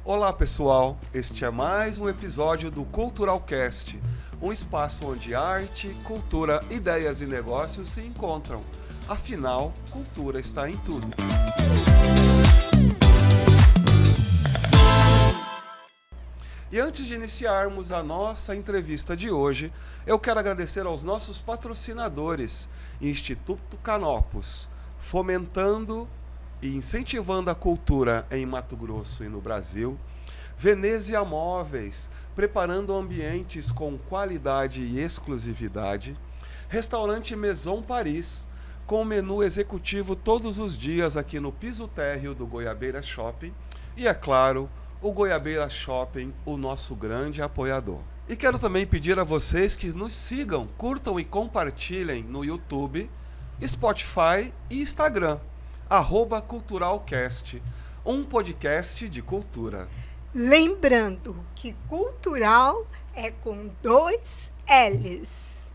Olá pessoal, este é mais um episódio do Culturalcast, um espaço onde arte, cultura, ideias e negócios se encontram. Afinal, cultura está em tudo. E antes de iniciarmos a nossa entrevista de hoje, eu quero agradecer aos nossos patrocinadores, Instituto Canopus, fomentando e incentivando a cultura em Mato Grosso e no Brasil, Venezia Móveis, preparando ambientes com qualidade e exclusividade, Restaurante Maison Paris, com menu executivo todos os dias aqui no piso térreo do Goiabeira Shopping, e é claro, o Goiabeira Shopping, o nosso grande apoiador. E quero também pedir a vocês que nos sigam, curtam e compartilhem no YouTube, Spotify e Instagram, @culturalcast, um podcast de cultura. Lembrando que cultural é com 2 L's.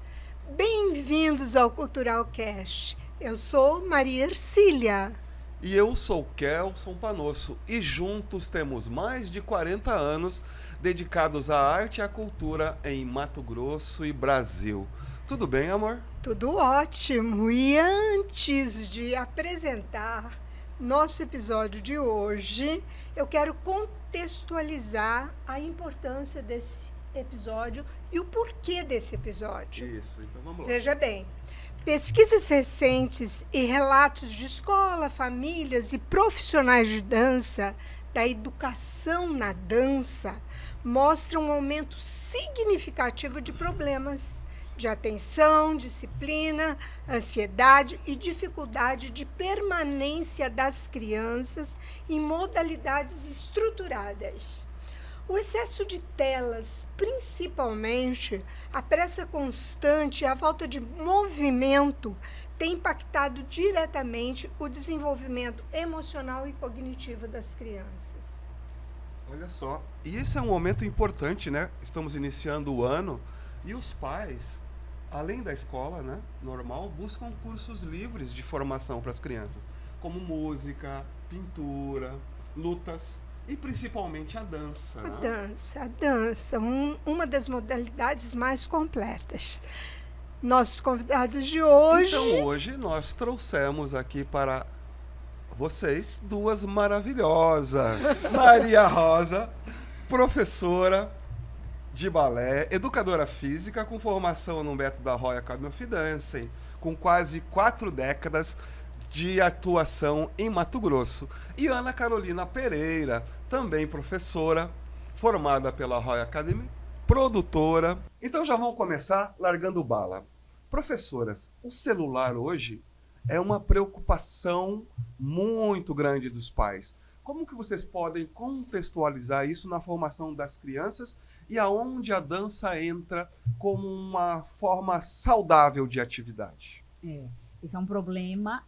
Bem-vindos ao Culturalcast. Eu sou Maria Ercília. E eu sou Kelson Panosso, e juntos temos mais de 40 anos dedicados à arte e à cultura em Mato Grosso e Brasil. Tudo bem, amor? Tudo ótimo. E antes de apresentar nosso episódio de hoje, eu quero contextualizar a importância desse episódio e o porquê desse episódio. Isso, então vamos lá. Veja bem, pesquisas recentes e relatos de escola, famílias e profissionais de dança, da educação na dança, mostram um aumento significativo de problemas de atenção, disciplina, ansiedade e dificuldade de permanência das crianças em modalidades estruturadas. O excesso de telas, principalmente a pressa constante e a falta de movimento, tem impactado diretamente o desenvolvimento emocional e cognitivo das crianças. Olha só, e esse é um momento importante, né? Estamos iniciando o ano e os pais, além da escola, né, normal, buscam cursos livres de formação para as crianças, como música, pintura, lutas e principalmente a dança. A dança, uma das modalidades mais completas. Nossos convidados de hoje... Então hoje nós trouxemos aqui para vocês duas maravilhosas. Maria Rosa, professora de balé, educadora física com formação no método da Royal Academy of Dancing, com quase 4 décadas de atuação em Mato Grosso. E Ana Carolina Pereira, também professora, formada pela Royal Academy, produtora. Então já vamos começar largando bala. Professoras, o celular hoje é uma preocupação muito grande dos pais. Como que vocês podem contextualizar isso na formação das crianças e aonde a dança entra como uma forma saudável de atividade? Esse é um problema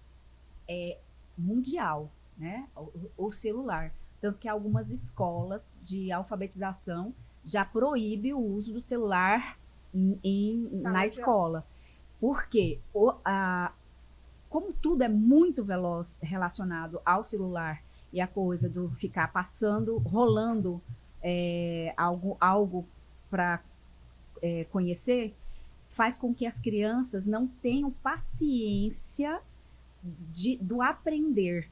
mundial, né? O celular. Tanto que algumas escolas de alfabetização já proíbem o uso do celular na escola. Porque como tudo é muito veloz relacionado ao celular e a coisa do ficar passando, rolando algo para conhecer, faz com que as crianças não tenham paciência do aprender.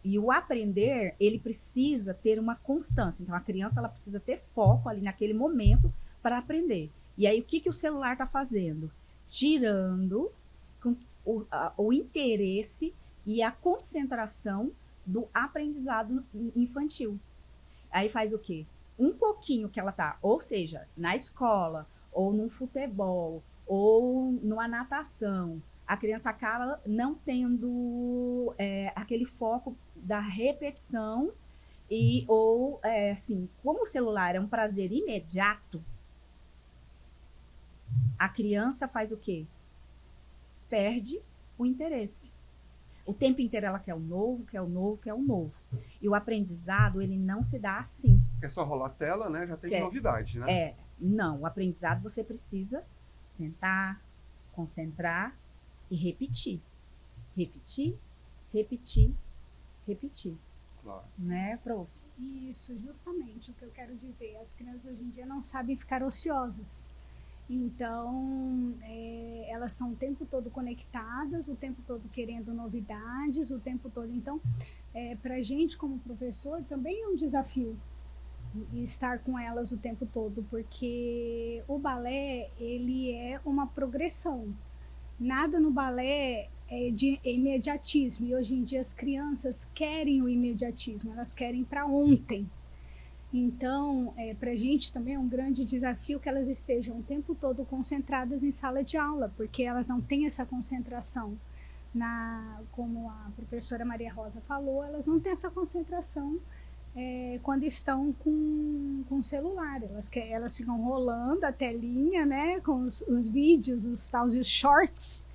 E o aprender, ele precisa ter uma constância. Então, a criança ela precisa ter foco ali naquele momento para aprender. E aí, o que o celular está fazendo? Tirando o interesse e a concentração do aprendizado infantil. Aí faz o quê? Um pouquinho que ela tá, ou seja, na escola, ou no futebol, ou numa natação, a criança acaba não tendo aquele foco da repetição assim, como o celular é um prazer imediato, a criança faz o quê? Perde o interesse. O tempo inteiro ela quer o novo, quer o novo, quer o novo. E o aprendizado, ele não se dá assim. É só rolar a tela, né? Já tem novidade, né? Não. O aprendizado você precisa sentar, concentrar e repetir. Repetir, repetir, repetir. Claro. Né, prof? Isso, justamente o que eu quero dizer. As crianças hoje em dia não sabem ficar ociosas. Então, elas estão o tempo todo conectadas, o tempo todo querendo novidades, o tempo todo. Então, para a gente como professor também é um desafio estar com elas o tempo todo, porque o balé, ele é uma progressão. Nada no balé é de imediatismo, e hoje em dia as crianças querem o imediatismo, elas querem para ontem. Então, para a gente também é um grande desafio que elas estejam o tempo todo concentradas em sala de aula, porque elas não têm essa concentração. Como a professora Maria Rosa falou, elas não têm essa concentração quando estão com o celular. Elas ficam rolando a telinha, né, com os vídeos, os tais e os shorts.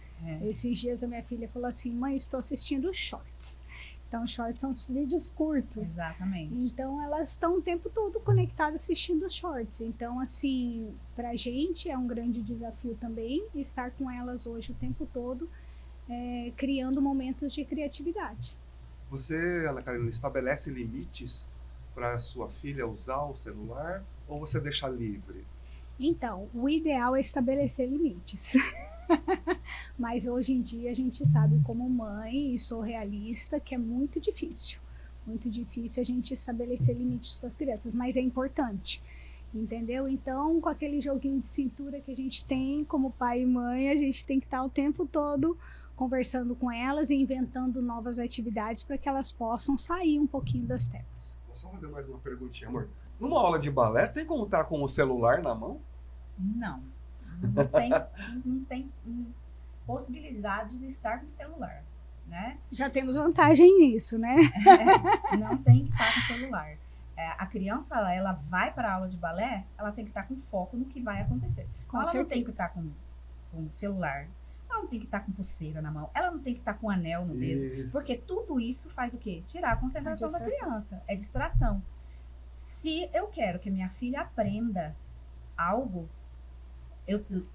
Esses dias a minha filha falou assim: mãe, estou assistindo shorts. Então, shorts são os vídeos curtos. Exatamente. Então, elas estão o tempo todo conectadas assistindo shorts. Então, assim, pra gente é um grande desafio também estar com elas hoje o tempo todo, criando momentos de criatividade. Você, Ana Karina, estabelece limites para sua filha usar o celular ou você deixa livre? Então, o ideal é estabelecer limites. Mas hoje em dia a gente sabe como mãe, e sou realista, que é muito difícil a gente estabelecer limites com as crianças, mas é importante, entendeu? Então, com aquele joguinho de cintura que a gente tem como pai e mãe, a gente tem que estar o tempo todo conversando com elas e inventando novas atividades para que elas possam sair um pouquinho das telas. Vou só fazer mais uma perguntinha, amor. Numa aula de balé, tem como estar com o celular na mão? Não tem possibilidade de estar com o celular, né? Já temos vantagem nisso, né? Não tem que estar com o celular. A criança, ela vai para a aula de balé, ela tem que estar com foco no que vai acontecer. Então, ela não tem que estar com o celular, ela não tem que estar com pulseira na mão, ela não tem que estar com anel no dedo, porque tudo isso faz o quê? Tirar a concentração da criança. É distração. Se eu quero que minha filha aprenda algo,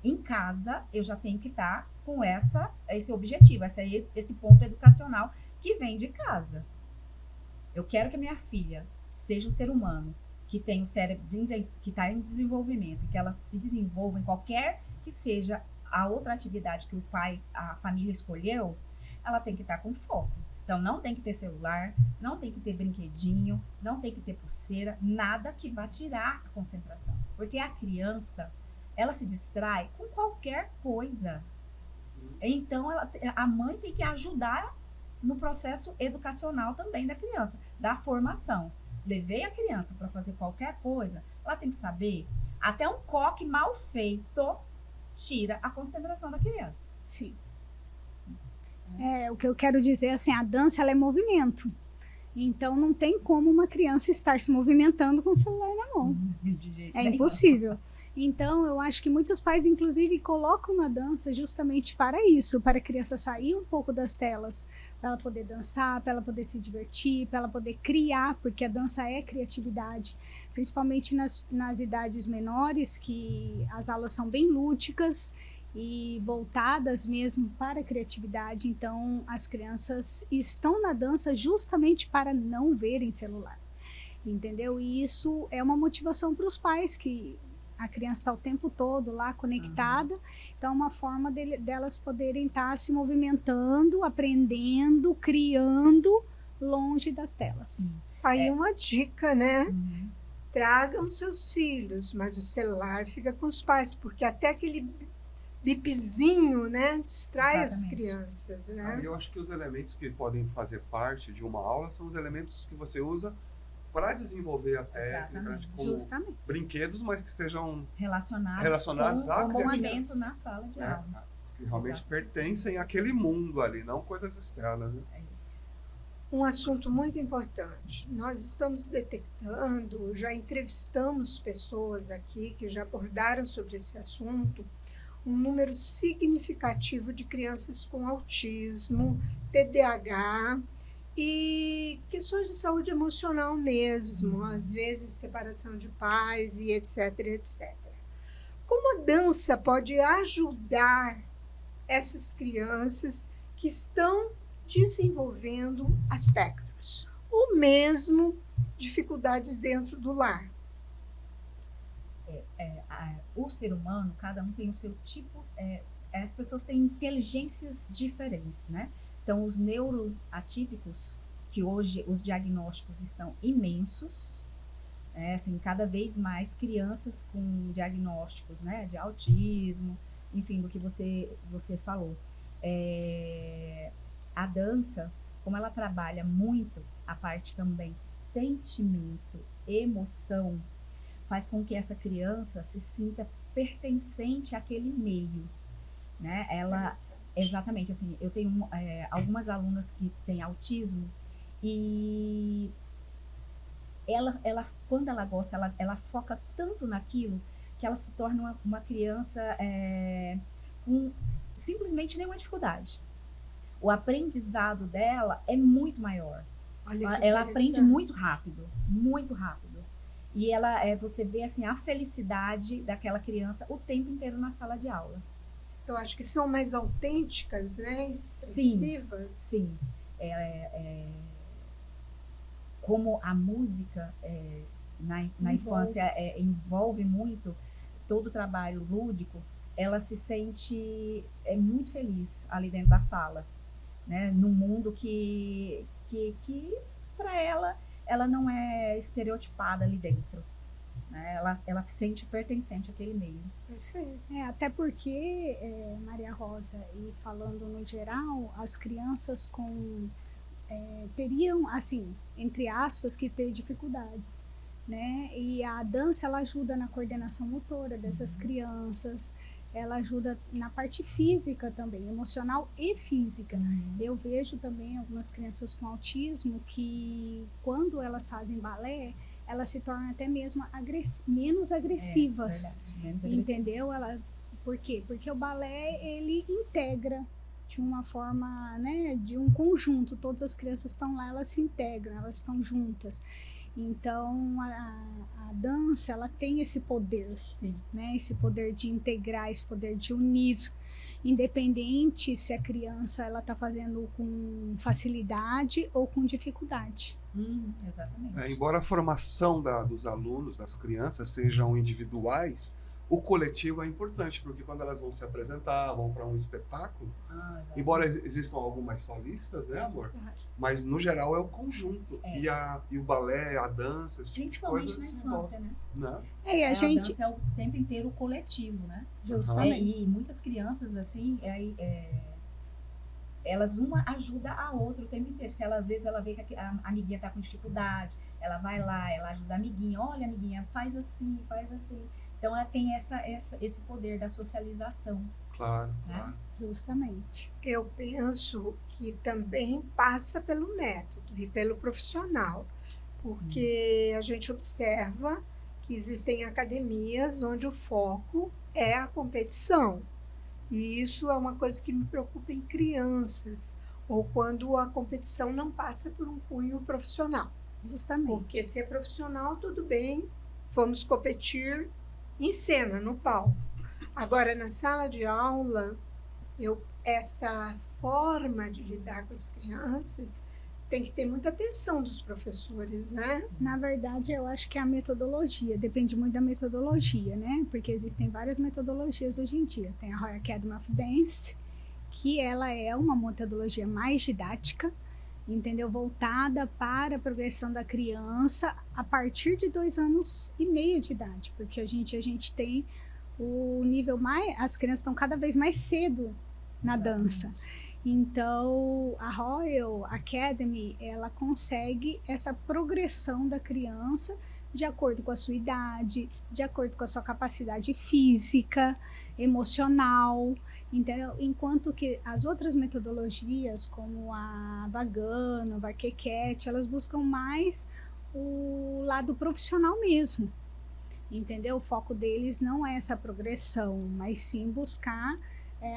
em casa, eu já tenho que estar com esse objetivo, esse ponto educacional que vem de casa. Eu quero que a minha filha seja um ser humano que tem o cérebro que está em desenvolvimento, que ela se desenvolva em qualquer que seja a outra atividade que a família escolheu, ela tem que estar com foco. Então, não tem que ter celular, não tem que ter brinquedinho, não tem que ter pulseira, nada que vá tirar a concentração. Porque a criança, ela se distrai com qualquer coisa. Então, a mãe tem que ajudar no processo educacional também da criança, da formação. Levei a criança para fazer qualquer coisa, ela tem que saber, até um coque mal feito tira a concentração da criança. Sim. O que eu quero dizer, assim, a dança, ela é movimento. Então, não tem como uma criança estar se movimentando com o celular na mão. De jeito É nenhum. impossível. Então, eu acho que muitos pais, inclusive, colocam a dança justamente para isso, para a criança sair um pouco das telas, para ela poder dançar, para ela poder se divertir, para ela poder criar, porque a dança é criatividade, principalmente nas idades menores, que as aulas são bem lúdicas e voltadas mesmo para a criatividade. Então, as crianças estão na dança justamente para não verem celular, entendeu? E isso é uma motivação para os pais, que a criança está o tempo todo lá conectada, então é uma forma delas poderem estar se movimentando, aprendendo, criando longe das telas. Aí uma dica, né? Tragam seus filhos, mas o celular fica com os pais, porque até aquele bipzinho, né, distrai as crianças, né? Eu acho que os elementos que podem fazer parte de uma aula são os elementos que você usa para desenvolver a técnica, como brinquedos, mas que estejam relacionados ao movimento na sala de aula. Que realmente pertencem àquele mundo ali, não coisas externas. Né? É isso. Um assunto muito importante. Nós estamos detectando, já entrevistamos pessoas aqui que já abordaram sobre esse assunto, um número significativo de crianças com autismo, TDAH, e questões de saúde emocional mesmo, às vezes separação de pais e etc, etc. Como a dança pode ajudar essas crianças que estão desenvolvendo aspectos, ou mesmo dificuldades dentro do lar. O ser humano, cada um tem o seu tipo, as pessoas têm inteligências diferentes, né? Então, os neuroatípicos, que hoje os diagnósticos estão imensos, assim, cada vez mais crianças com diagnósticos, né, de autismo, enfim, do que você falou. A dança, como ela trabalha muito a parte também sentimento, emoção, faz com que essa criança se sinta pertencente àquele meio, né? Ela, exatamente, assim, eu tenho algumas alunas que têm autismo e ela quando ela gosta, ela foca tanto naquilo que ela se torna uma criança com simplesmente nenhuma dificuldade. O aprendizado dela é muito maior. Ela aprende muito rápido, muito rápido. E você vê assim, a felicidade daquela criança o tempo inteiro na sala de aula. Eu acho que são mais autênticas, né? Expressivas. Sim. Como a música na infância envolve muito todo o trabalho lúdico, ela se sente muito feliz ali dentro da sala, né? Num mundo que para ela não é estereotipada ali dentro, né? Ela se sente pertencente àquele meio. Perfeito. Até porque, Maria Rosa, e falando no geral, as crianças teriam, assim, entre aspas, que ter dificuldades, né? E a dança, ela ajuda na coordenação motora dessas crianças, ela ajuda na parte física também, emocional e física. Eu vejo também algumas crianças com autismo que, quando elas fazem balé, elas se tornam até mesmo menos agressivas. Menos entendeu? Por quê? Porque o balé, ele integra de uma forma, né, de um conjunto. Todas as crianças estão lá, elas se integram, elas estão juntas. Então, a dança, ela tem esse poder, né? Esse poder de integrar, esse poder de unir, independente se a criança ela está fazendo com facilidade ou com dificuldade. Exatamente. Embora a formação dos alunos, das crianças, sejam individuais, o coletivo é importante, porque quando elas vão se apresentar, vão para um espetáculo, embora existam algumas solistas, né, amor? Mas, no geral, é o conjunto. E o balé, a dança, esse tipo de coisa. Principalmente na infância, né? A gente... dança é o tempo inteiro coletivo, né? Justamente. E muitas crianças, assim, elas uma ajuda a outra o tempo inteiro. Se ela, às vezes, ela vê que a amiguinha tá com dificuldade, ela vai lá, ela ajuda a amiguinha. Olha, amiguinha, faz assim, faz assim. Então, ela tem esse poder da socialização. Claro, né? claro. Justamente. Eu penso que também passa pelo método e pelo profissional, porque a gente observa que existem academias onde o foco é a competição. E isso é uma coisa que me preocupa em crianças, ou quando a competição não passa por um cunho profissional. Justamente. Porque se é profissional, tudo bem, vamos competir em cena, no palco. Agora, na sala de aula, essa forma de lidar com as crianças tem que ter muita atenção dos professores, né? Na verdade, eu acho que é a metodologia, depende muito da metodologia, né? Porque existem várias metodologias hoje em dia. Tem a Royal Academy of Dance, que ela é uma metodologia mais didática, entendeu? Voltada para a progressão da criança a partir de 2 anos e meio de idade, porque a gente tem o nível mais... As crianças estão cada vez mais cedo na dança. Então, a Royal Academy, ela consegue essa progressão da criança de acordo com a sua idade, de acordo com a sua capacidade física, emocional, entendeu? Enquanto que as outras metodologias, como a Vagana, a Varquequete, elas buscam mais o lado profissional mesmo, entendeu? O foco deles não é essa progressão, mas sim buscar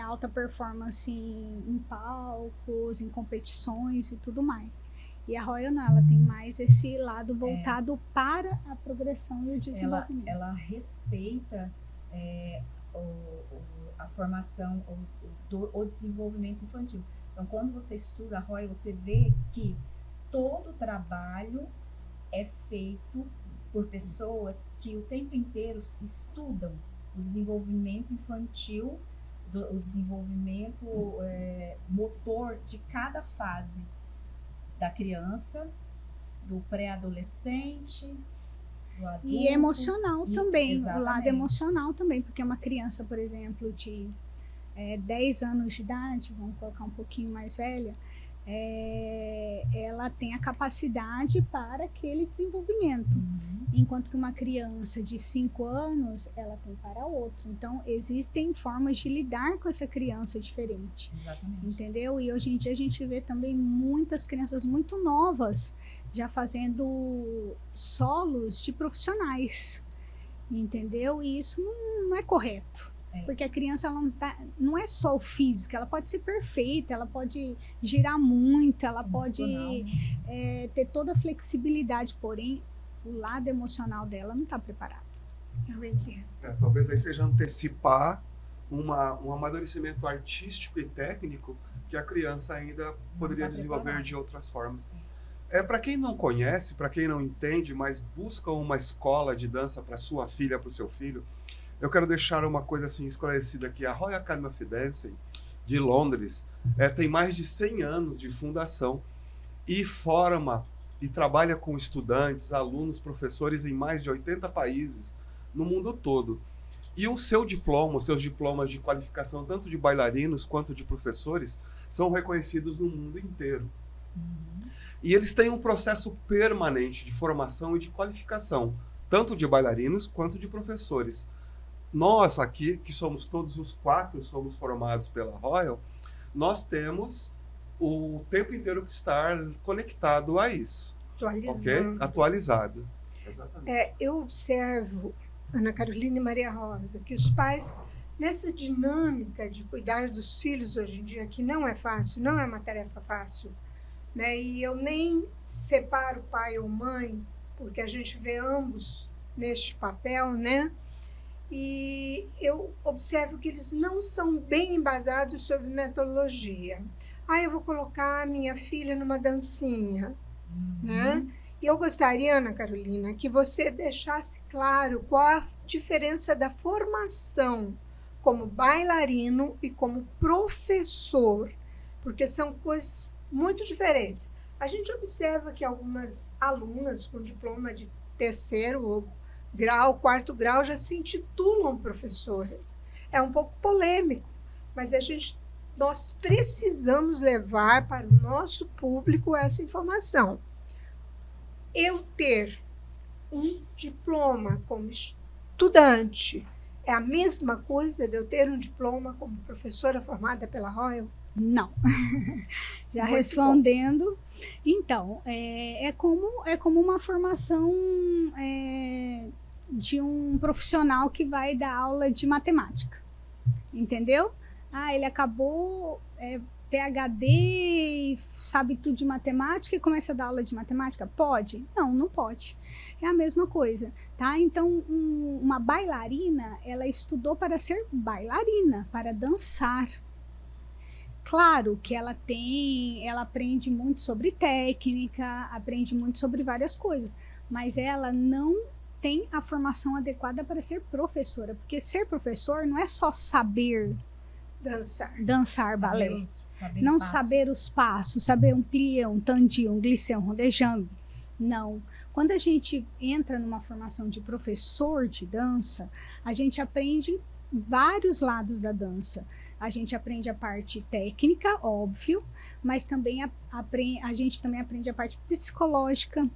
alta performance em palcos, em competições e tudo mais. E a Royal não, ela tem mais esse lado voltado para a progressão e o desenvolvimento. Ela respeita a formação, o desenvolvimento infantil. Então, quando você estuda a Royal, você vê que todo o trabalho é feito por pessoas que o tempo inteiro estudam o desenvolvimento infantil, o desenvolvimento motor de cada fase da criança, do pré-adolescente, do adulto. E emocional também, exatamente. o lado emocional também, porque uma criança, por exemplo, de 10 anos de idade, vamos colocar um pouquinho mais velha, ela tem a capacidade para aquele desenvolvimento, enquanto que uma criança de 5 anos, ela tem para outro. Então, existem formas de lidar com essa criança diferente. Exatamente. Entendeu? E hoje em dia a gente vê também muitas crianças muito novas já fazendo solos de profissionais, entendeu? E isso não é correto. Porque a criança ela não é só o físico, ela pode ser perfeita, ela pode girar muito, ela pode ter toda a flexibilidade, porém o lado emocional dela não está preparado. Eu entendo. Talvez aí seja antecipar um amadurecimento artístico e técnico que a criança ainda poderia desenvolver de outras formas. Para quem não conhece, para quem não entende, mas busca uma escola de dança para sua filha, para o seu filho, eu quero deixar uma coisa assim esclarecida aqui. A Royal Academy of Dancing de Londres tem mais de 100 anos de fundação e forma e trabalha com estudantes, alunos, professores em mais de 80 países no mundo todo. E o seu diploma, os seus diplomas de qualificação, tanto de bailarinos quanto de professores, são reconhecidos no mundo inteiro. E eles têm um processo permanente de formação e de qualificação, tanto de bailarinos quanto de professores. Nós aqui, que somos todos os 4, somos formados pela Royal, nós temos o tempo inteiro que estar conectado a isso. Atualizando. Ok? Atualizado. Exatamente. Eu observo, Ana Carolina e Maria Rosa, que os pais, nessa dinâmica de cuidar dos filhos hoje em dia, que não é fácil, não é uma tarefa fácil, né? E eu nem separo pai ou mãe, porque a gente vê ambos neste papel, né? E eu observo que eles não são bem embasados sobre metodologia. Eu vou colocar a minha filha numa dancinha, né? E eu gostaria, Ana Carolina, que você deixasse claro qual a diferença da formação como bailarino e como professor, porque são coisas muito diferentes. A gente observa que algumas alunas com diploma de 3º grau, 4º grau, já se intitulam professoras. É um pouco polêmico, mas nós precisamos levar para o nosso público essa informação. Eu ter um diploma como estudante é a mesma coisa de eu ter um diploma como professora formada pela Royal? Não. Já muito respondendo, bom. Então, é como uma formação de um profissional que vai dar aula de matemática, entendeu? Ele acabou PhD e sabe tudo de matemática e começa a dar aula de matemática? Pode? Não, não pode. É a mesma coisa, tá? Então, uma bailarina, ela estudou para ser bailarina, para dançar. Claro que ela aprende muito sobre técnica, aprende muito sobre várias coisas, mas ela não tem a formação adequada para ser professora, porque ser professor não é só saber dançar balé, não saber os passos, saber um plié, um tandi, um glissé, um rondejambe, não. Quando a gente entra numa formação de professor de dança, a gente aprende vários lados da dança. A gente aprende a parte técnica, óbvio, mas também a gente também aprende a parte psicológica,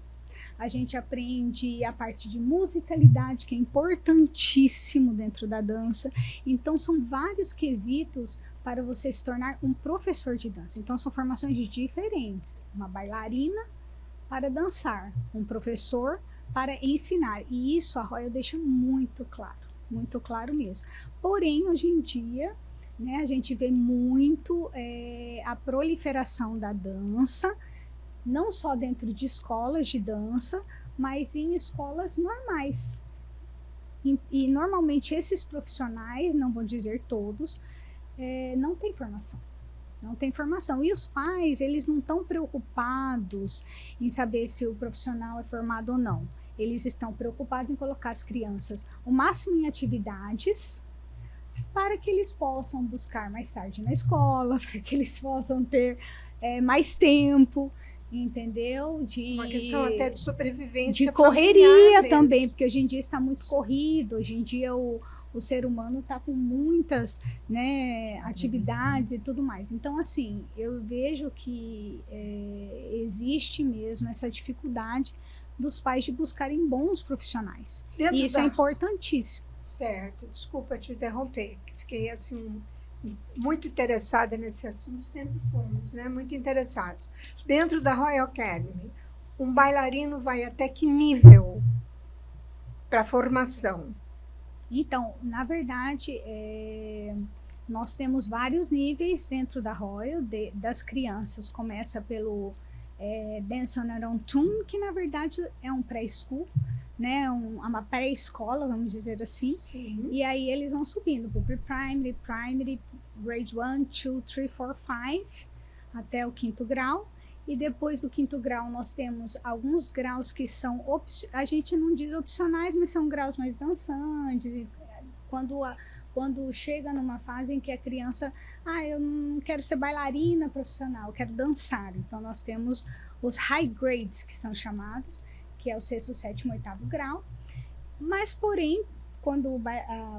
a gente aprende a parte de musicalidade, que é importantíssimo dentro da dança. Então, são vários quesitos para você se tornar um professor de dança. Então, são formações diferentes. Uma bailarina para dançar, um professor para ensinar. E isso a Royal deixa muito claro mesmo. Porém, hoje em dia, né, a gente vê muito a proliferação da dança, não só dentro de escolas de dança, mas em escolas normais. E normalmente esses profissionais, não vou dizer todos, não têm formação. Não tem formação. E os pais, eles não estão preocupados em saber se o profissional é formado ou não. Eles estão preocupados em colocar as crianças o máximo em atividades para que eles possam buscar mais tarde na escola, para que eles possam ter mais tempo, entendeu? Uma questão até de sobrevivência de correria familiar também, deles. porque hoje em dia está muito corrido, hoje em dia o ser humano está com muitas, né, atividades e tudo mais. Então, assim, eu vejo que existe mesmo essa dificuldade dos pais de buscarem bons profissionais. Dentro E isso é importantíssimo. Certo, desculpa te interromper, que fiquei assim muito interessada nesse assunto, sempre fomos, né? Muito interessados. Dentro da Royal Academy, um bailarino vai até que nível para formação? Então, na verdade, nós temos vários níveis dentro da Royal, das crianças. Começa pelo Dance on Your Own Tune, que na verdade é um pré-school, né? Uma pré-escola, vamos dizer assim. Sim. E aí eles vão subindo para o pre-primary, primary, grade 1, 2, 3, 4, 5, até o 5º grau. E depois do 5º grau nós temos alguns graus que são, a gente não diz opcionais, mas são graus mais dançantes. E quando chega numa fase em que a criança, eu não quero ser bailarina profissional, eu quero dançar. Então nós temos os high grades, que são chamados, que é o 6º, 7º, 8º grau. Mas, porém, quando o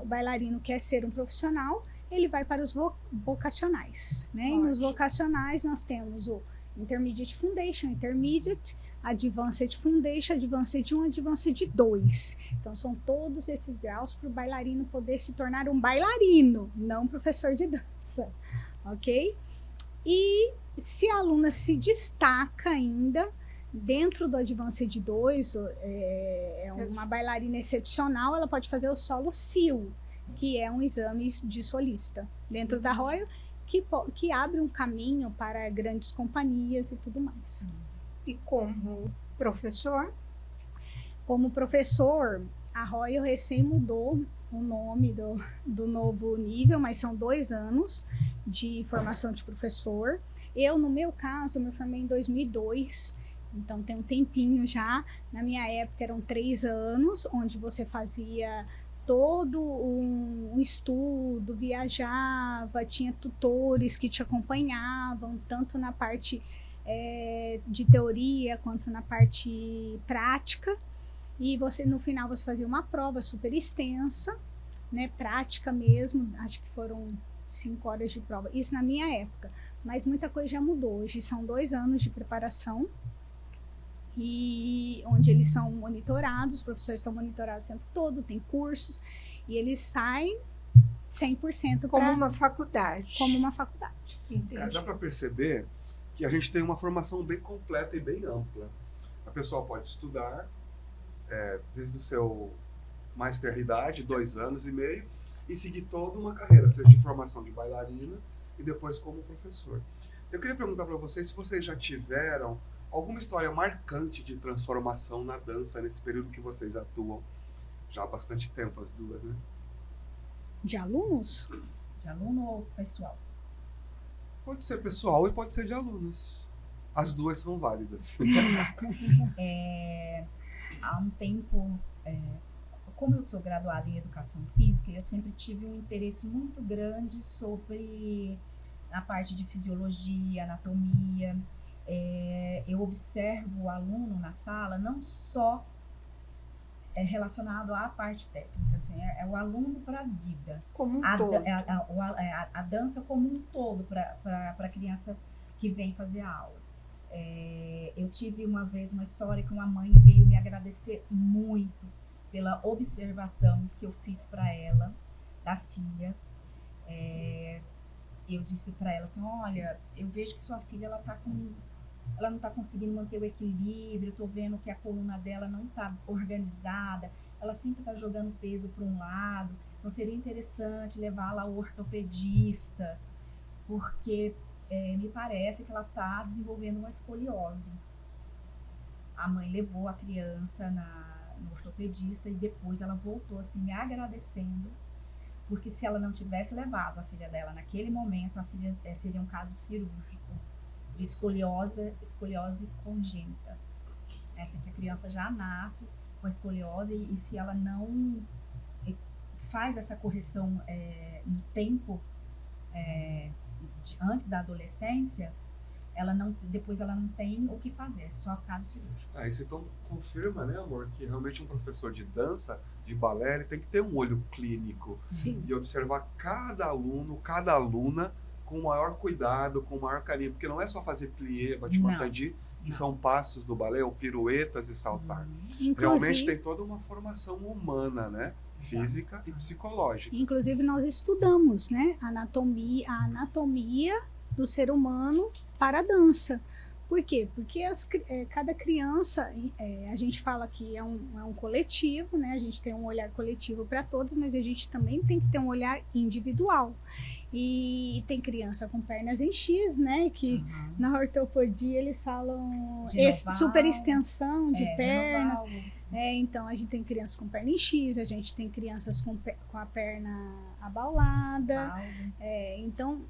bailarino quer ser um profissional, ele vai para os vocacionais, né? E nos vocacionais nós temos o Intermediate Foundation, Intermediate, Advanced Foundation, Advanced 1, Advanced 2. Então, são todos esses graus para o bailarino poder se tornar um bailarino, não um professor de dança, ok? E se a aluna se destaca ainda, dentro do Advanced 2, uma bailarina excepcional, ela pode fazer o solo SEAL, que é um exame de solista dentro da Royal, que abre um caminho para grandes companhias e tudo mais. E como professor? Como professor, a Royal recém mudou o nome do novo nível, mas são 2 anos de formação de professor. Eu, no meu caso, eu me formei em 2002, então tem um tempinho já. Na minha época eram 3 anos, onde você fazia todo um estudo, viajava, tinha tutores que te acompanhavam, tanto na parte de teoria quanto na parte prática. E no final você fazia uma prova super extensa, né, prática mesmo, acho que foram 5 horas de prova, isso na minha época. Mas muita coisa já mudou. Hoje são 2 anos de preparação, e onde eles são monitorados, os professores são monitorados o tempo todo, tem cursos, e eles saem 100% como uma faculdade. Como uma faculdade. Dá para perceber que a gente tem uma formação bem completa e bem ampla. A pessoa pode estudar desde o seu mais tenra idade, 2 anos e meio, e seguir toda uma carreira, seja de formação de bailarina e depois como professor. Eu queria perguntar para vocês se vocês já tiveram alguma história marcante de transformação na dança nesse período que vocês atuam já há bastante tempo, as duas, né? De alunos? De aluno ou pessoal? Pode ser pessoal e pode ser de alunos. As duas são válidas. Há um tempo, como eu sou graduada em Educação Física, eu sempre tive um interesse muito grande sobre a parte de fisiologia, anatomia. Eu observo o aluno na sala não só relacionado à parte técnica, assim, é o aluno para a vida. Como um todo. A dança como um todo para a criança que vem fazer a aula. Eu tive uma vez uma história que uma mãe veio me agradecer muito pela observação que eu fiz para ela, da filha. Eu disse para ela assim, olha, eu vejo que sua filha ela não está conseguindo manter o equilíbrio, eu estou vendo que a coluna dela não está organizada, ela sempre está jogando peso para um lado, então seria interessante levá-la ao ortopedista, porque me parece que ela está desenvolvendo uma escoliose. A mãe levou a criança no ortopedista e depois ela voltou assim me agradecendo, Porque se ela não tivesse levado a filha dela naquele momento, a filha seria um caso cirúrgico de escoliose congênita. Essa que a criança já nasce com escoliose e se ela não faz essa correção no tempo antes da adolescência, depois ela não tem o que fazer, só caso cirúrgico. Isso então confirma, né, amor, que realmente um professor de dança, de balé, ele tem que ter um olho clínico. Sim. E observar cada aluno, cada aluna com o maior cuidado, com o maior carinho, porque não é só fazer plié, battemantadi, que são passos do balé, ou piruetas e saltar. Realmente tem toda uma formação humana, né? Física e psicológica. Inclusive nós estudamos, né, a anatomia do ser humano para a dança. Por quê? Porque cada criança, a gente fala que é um coletivo, né? A gente tem um olhar coletivo para todos, mas a gente também tem que ter um olhar individual. E tem criança com pernas em X, né? Que na ortopedia eles falam super extensão de pernas. Então a gente tem crianças com perna em X, a gente tem crianças com a perna abaulada. Então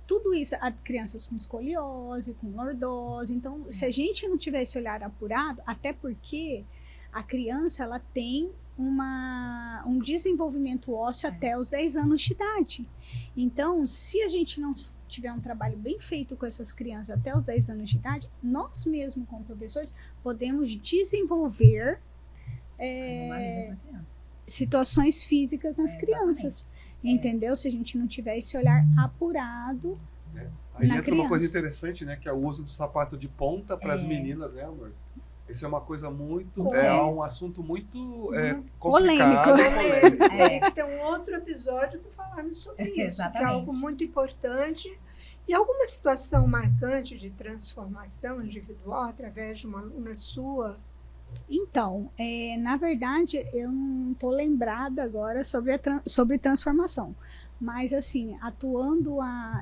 tudo isso, crianças com escoliose, com lordose. Então, se a gente não tiver esse olhar apurado, até porque a criança ela tem um desenvolvimento ósseo até os 10 anos de idade. Então, se a gente não tiver um trabalho bem feito com essas crianças até os 10 anos de idade, nós mesmos, como professores, podemos desenvolver situações físicas nas crianças. Entendeu? Se a gente não tiver esse olhar apurado Aí na entra criança. uma coisa interessante, né? Que é o uso do sapato de ponta para as meninas, né, amor? Isso é uma coisa muito... um assunto muito complicado. Polêmico. Teria que ter um outro episódio para falarmos sobre isso. Exatamente. Que é algo muito importante. E alguma situação marcante de transformação individual através de uma aluna sua? Então, na verdade, eu não estou lembrada agora sobre transformação. Mas, assim,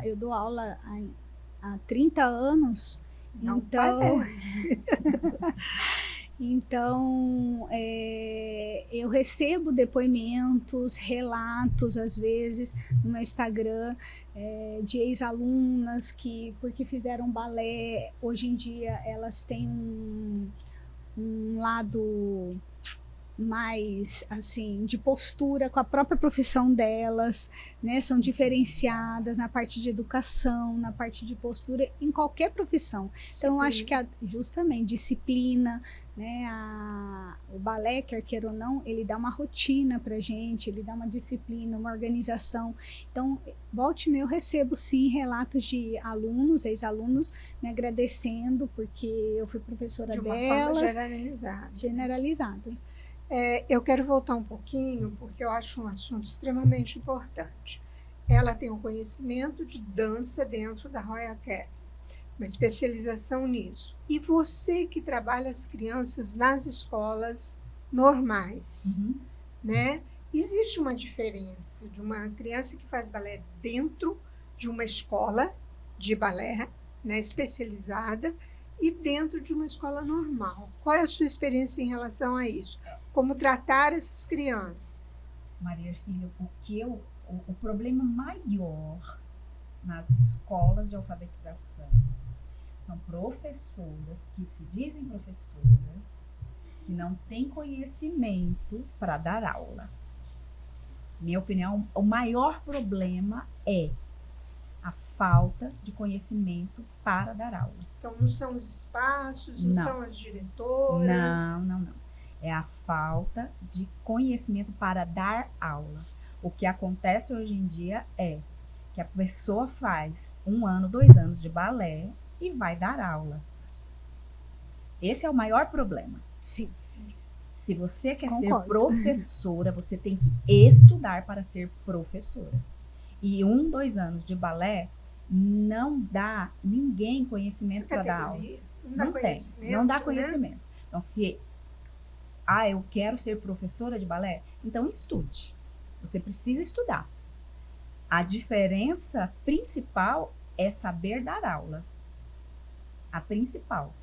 eu dou aula há 30 anos. Não então, parece. Então, eu recebo depoimentos, relatos, às vezes, no meu Instagram, de ex-alunas que, porque fizeram balé, hoje em dia elas têm um lado mais, assim, de postura com a própria profissão delas, né? São diferenciadas na parte de educação, na parte de postura, em qualquer profissão. Então, eu acho que justamente disciplina, né? O balé, quer queira ou não, ele dá uma rotina pra gente, ele dá uma disciplina, uma organização. Então, volte e meia eu recebo, sim, relatos de alunos, ex-alunos, me agradecendo porque eu fui professora delas. De uma forma generalizada. Eu quero voltar um pouquinho, porque eu acho um assunto extremamente importante. Ela tem um conhecimento de dança dentro da Royal Academy, uma especialização nisso. E você que trabalha as crianças nas escolas normais, né? Existe uma diferença de uma criança que faz balé dentro de uma escola de balé, né, especializada, e dentro de uma escola normal. Qual é a sua experiência em relação a isso? Como tratar essas crianças? Maria Ercília, o problema maior nas escolas de alfabetização são professoras que se dizem professoras que não têm conhecimento para dar aula. Minha opinião, o maior problema é a falta de conhecimento para dar aula. Então, não são os espaços, não são as diretoras? Não. É a falta de conhecimento para dar aula. O que acontece hoje em dia é que a pessoa faz 1 ano, 2 anos de balé e vai dar aula. Esse é o maior problema. Sim. Se você quer Concordo. ser professora, você tem que estudar para ser professora. E 1, 2 anos de balé não dá ninguém conhecimento para dar aula. Não dá conhecimento. Então, se eu quero ser professora de balé, então estude. Você precisa estudar. A diferença principal é saber dar aula. A principal.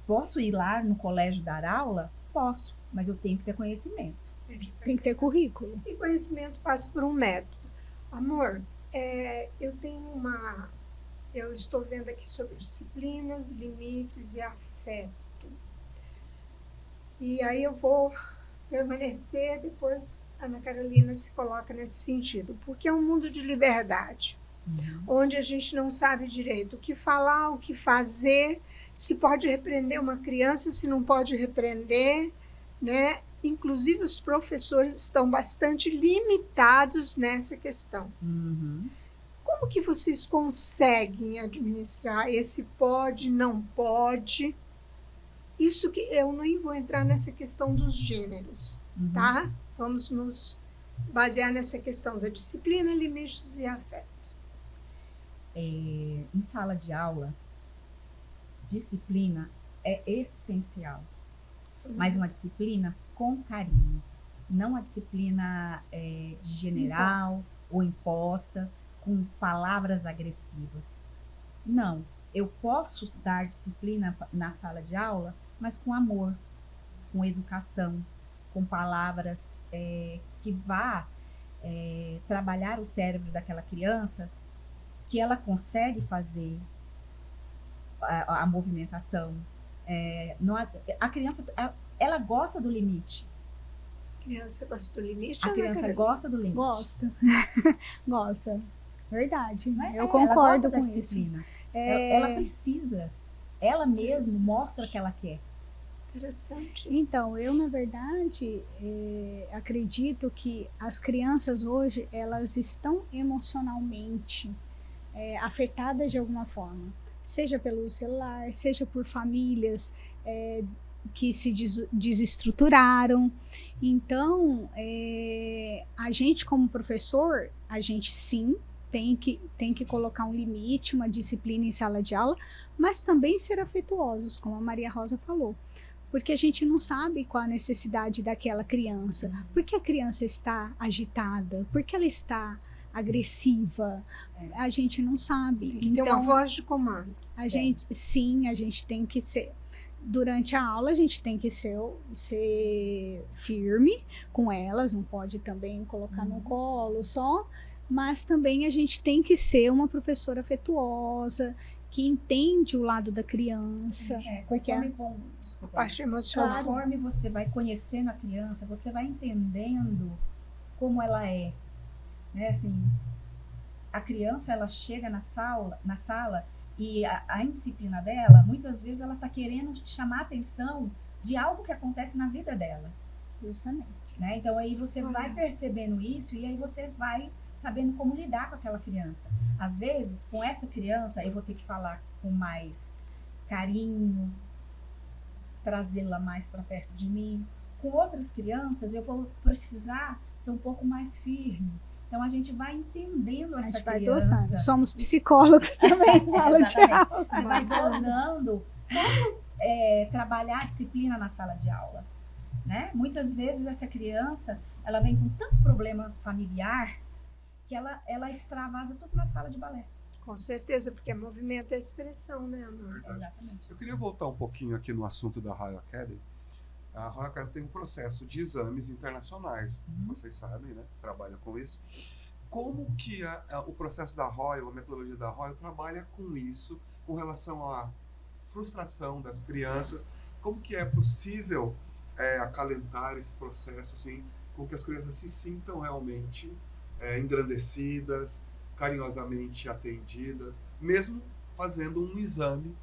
Posso ir lá no colégio dar aula? Posso, mas eu tenho que ter conhecimento. Tem que ter currículo. E conhecimento passa por um método. Amor, eu estou vendo aqui sobre disciplinas, limites e afeto. E aí eu vou permanecer, depois a Ana Carolina se coloca nesse sentido, porque é um mundo de liberdade, onde a gente não sabe direito o que falar, o que fazer, se pode repreender uma criança, se não pode repreender, né? Inclusive os professores estão bastante limitados nessa questão. Como que vocês conseguem administrar esse pode, não pode? Isso que eu nem vou entrar nessa questão dos gêneros, tá? Vamos nos basear nessa questão da disciplina, limites e afeto. Em sala de aula, disciplina é essencial, mas uma disciplina com carinho, não a disciplina de general ou imposta, com palavras agressivas. Não, eu posso dar disciplina na sala de aula, mas com amor, com educação, com palavras que vá trabalhar o cérebro daquela criança, que ela consegue fazer a movimentação. A criança, ela gosta do limite. A criança gosta do limite? A criança gosta do limite. Gosta. Gosta. Verdade. Não é? Eu concordo ela gosta com da isso. disciplina. Ela precisa. Ela mesma mostra que ela quer. Interessante. Então, eu, na verdade, acredito que as crianças hoje, elas estão emocionalmente afetadas de alguma forma. Seja pelo celular, seja por famílias que se desestruturaram. Então, a gente como professor, a gente sim tem que colocar um limite, uma disciplina em sala de aula, mas também ser afetuosos, como a Maria Rosa falou. Porque a gente não sabe qual a necessidade daquela criança. Por que a criança está agitada? Por que ela está agressiva? A gente não sabe. Tem que ter uma voz de comando. A gente tem que ser. Durante a aula, a gente tem que ser firme com elas, não pode também colocar no colo só, mas também a gente tem que ser uma professora afetuosa, que entende o lado da criança. Porque a parte emocional. Conforme você vai conhecendo a criança, você vai entendendo como ela é. Né? Assim, a criança, ela chega na sala e a indisciplina dela, muitas vezes ela está querendo chamar a atenção de algo que acontece na vida dela. Justamente. Né? Então aí você vai percebendo isso e aí você vai sabendo como lidar com aquela criança. Às vezes, com essa criança, eu vou ter que falar com mais carinho, trazê-la mais para perto de mim. Com outras crianças, eu vou precisar ser um pouco mais firme. Então, a gente vai entendendo essa criança. Dosando. Somos psicólogos também em sala de aula. Você vai dosando como trabalhar a disciplina na sala de aula. Né? Muitas vezes, essa criança, ela vem com tanto problema familiar que ela extravasa tudo na sala de balé. Com certeza, porque movimento é expressão, né, amor? Exatamente. Eu queria voltar um pouquinho aqui no assunto da Royal Academy. A Royal Academy tem um processo de exames internacionais, vocês sabem, né? Trabalha com isso. Como que o processo da Royal, a metodologia da Royal, trabalha com isso, com relação à frustração das crianças? Como que é possível acalentar esse processo, assim, com que as crianças se sintam realmente engrandecidas, carinhosamente atendidas, mesmo fazendo um exame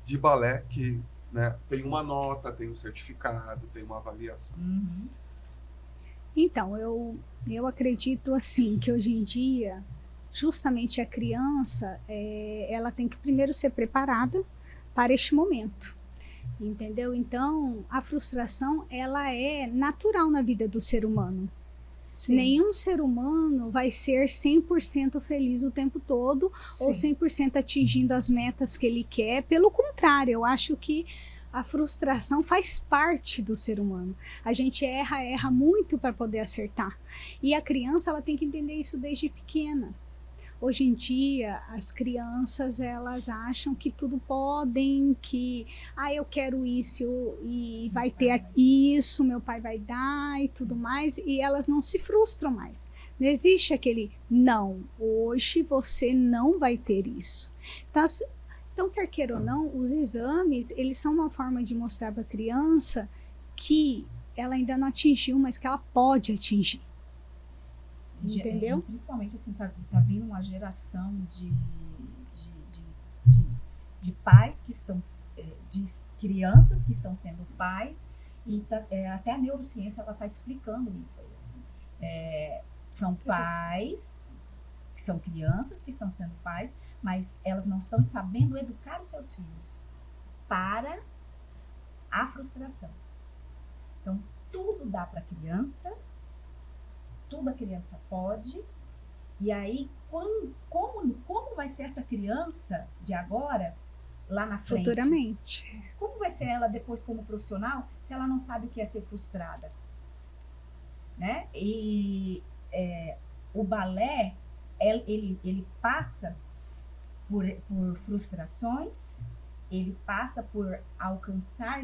de balé que, né, tem uma nota, tem um certificado, tem uma avaliação. Então, eu acredito assim, que hoje em dia, justamente a criança, ela tem que primeiro ser preparada para este momento, entendeu? Então, a frustração, ela é natural na vida do ser humano. Sim. Nenhum ser humano vai ser 100% feliz o tempo todo, sim, ou 100% atingindo as metas que ele quer. Pelo contrário, eu acho que a frustração faz parte do ser humano. A gente erra muito para poder acertar. E a criança, ela tem que entender isso desde pequena. Hoje em dia, as crianças, elas acham que tudo podem, que, eu quero isso e vai ter isso, meu pai vai dar e tudo mais, e elas não se frustram mais. Não existe aquele, não, hoje você não vai ter isso. Então, quer queira ou não, os exames, eles são uma forma de mostrar para a criança que ela ainda não atingiu, mas que ela pode atingir. Entendeu? Principalmente, assim, tá vindo uma geração de pais que estão, de crianças que estão sendo pais, e até a neurociência ela está explicando isso aí, assim. São pais, são crianças que estão sendo pais, mas elas não estão sabendo educar os seus filhos para a frustração. Então, tudo dá para a criança, tudo a criança pode, e aí, como vai ser essa criança de agora, lá na frente? Futuramente. Como vai ser ela depois como profissional, se ela não sabe o que é ser frustrada? Né? E o balé, ele passa por frustrações, ele passa por alcançar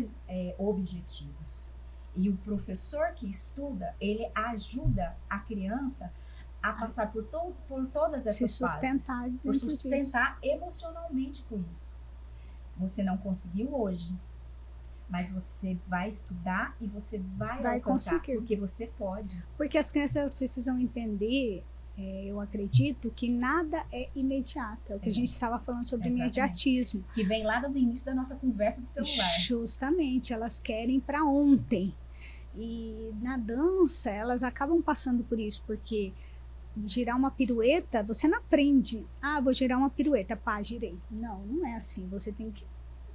objetivos. E o professor que estuda, ele ajuda a criança a passar por todas essas fases. Por sustentar emocionalmente com isso. Você não conseguiu hoje, mas você vai estudar e você vai alcançar, conseguir. Porque você pode. Porque as crianças elas precisam entender, eu acredito, que nada é imediato. É o que a gente estava falando sobre imediatismo. Que vem lá do início da nossa conversa do celular. Justamente, elas querem para ontem. E na dança, elas acabam passando por isso, porque girar uma pirueta, você não aprende. Ah, vou girar uma pirueta, pá, girei. Não é assim. Você tem que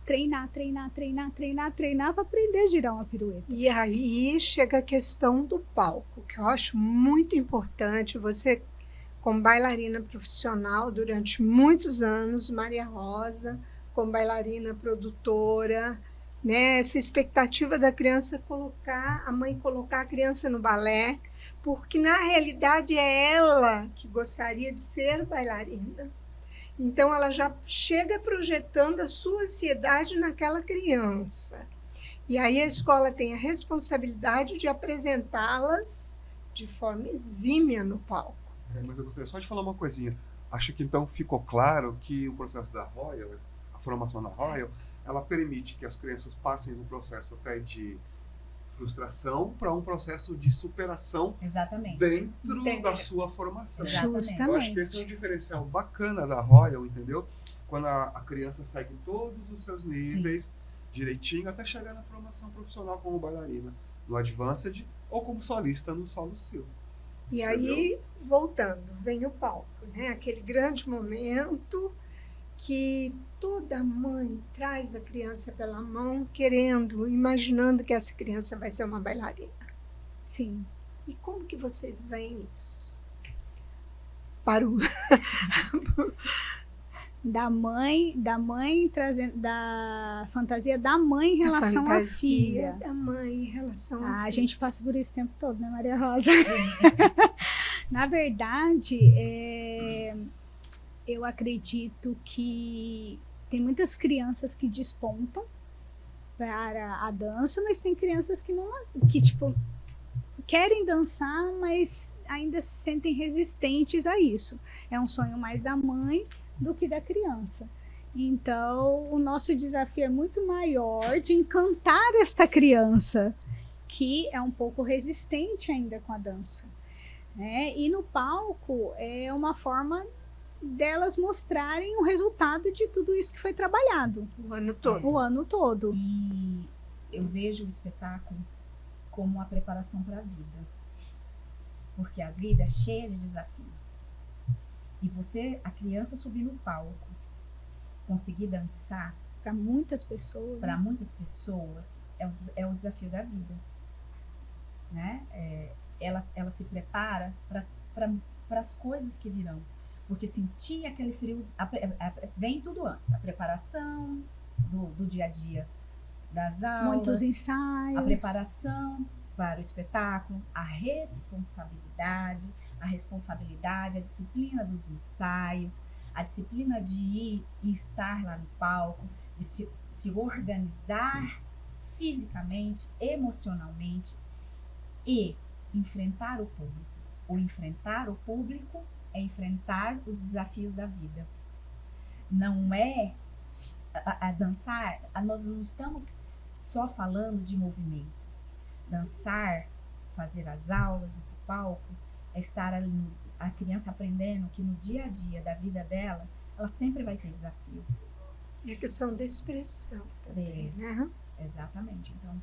treinar para aprender a girar uma pirueta. E aí chega a questão do palco, que eu acho muito importante. Você, como bailarina profissional durante muitos anos, Maria Rosa, como bailarina produtora, né, essa expectativa da criança a mãe colocar a criança no balé, porque na realidade é ela que gostaria de ser bailarina. Então ela já chega projetando a sua ansiedade naquela criança. E aí a escola tem a responsabilidade de apresentá-las de forma exímia no palco. Mas eu gostaria só de falar uma coisinha. Acho que então ficou claro que o processo da Royal, a formação da Royal, ela permite que as crianças passem do processo até de frustração para um processo de superação. Exatamente. Dentro da sua formação. Justamente. Eu acho que esse é um diferencial bacana da Royal, entendeu? Quando a criança segue todos os seus níveis, sim, direitinho, até chegar na formação profissional como bailarina, no Advanced ou como solista no Solo Sil. E aí, voltando, vem o palco, né? Aquele grande momento que toda mãe traz a criança pela mão, imaginando que essa criança vai ser uma bailarina. Sim. E como que vocês veem isso? Para o... da mãe trazendo da fantasia da mãe em relação à filha. Da mãe em relação à filha. A gente passa por isso o tempo todo, né, Maria Rosa? Na verdade, eu acredito que tem muitas crianças que despontam para a dança, mas tem crianças que tipo, querem dançar, mas ainda se sentem resistentes a isso. É um sonho mais da mãe do que da criança. Então, o nosso desafio é muito maior de encantar esta criança, que é um pouco resistente ainda com a dança. Né? E no palco é uma forma delas mostrarem o resultado de tudo isso que foi trabalhado. O ano todo. O ano todo. E eu vejo o espetáculo como uma preparação para a vida. Porque a vida é cheia de desafios. E a criança subir no palco, conseguir dançar, para muitas pessoas, é o desafio da vida. Né? Ela se prepara para as coisas que virão. Porque sentir aquele frio, vem tudo antes. A preparação do dia a dia das aulas. Muitos ensaios. A preparação para o espetáculo. A responsabilidade, a disciplina dos ensaios. A disciplina de ir e estar lá no palco. De se organizar fisicamente, emocionalmente. E enfrentar o público. o enfrentar o público é enfrentar os desafios da vida. Não é a dançar, nós não estamos só falando de movimento. Dançar, fazer as aulas e pro palco, é estar ali, a criança aprendendo que no dia a dia da vida dela, ela sempre vai ter desafio. E a questão da expressão também, né? Exatamente. Então,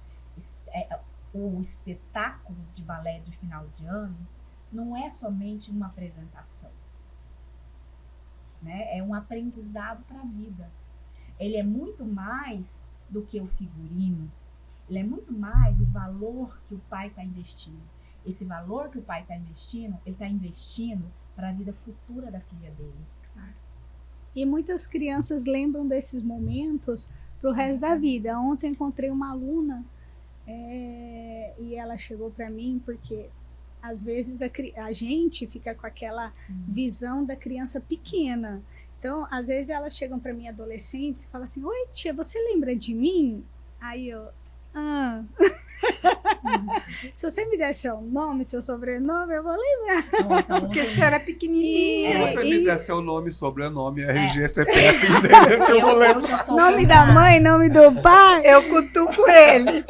o espetáculo de balé de final de ano não é somente uma apresentação, né? É um aprendizado para a vida. Ele é muito mais do que o figurino. Ele é muito mais o valor que o pai está investindo. Esse valor que o pai está investindo, ele está investindo para a vida futura da filha dele. Claro. E muitas crianças lembram desses momentos para o resto da vida. Ontem encontrei uma aluna e ela chegou para mim porque às vezes a gente fica com aquela visão da criança pequena. Então, às vezes elas chegam para mim adolescentes e falam assim: oi tia, você lembra de mim? Aí eu, se você me der seu nome, seu sobrenome, eu vou lembrar. Nossa, Porque você era pequenininha. Se você me der seu nome, sobrenome, RG, CPF, endereço, eu vou lembrar. já sou Nome da mãe, nome do pai. Eu cutuco ele.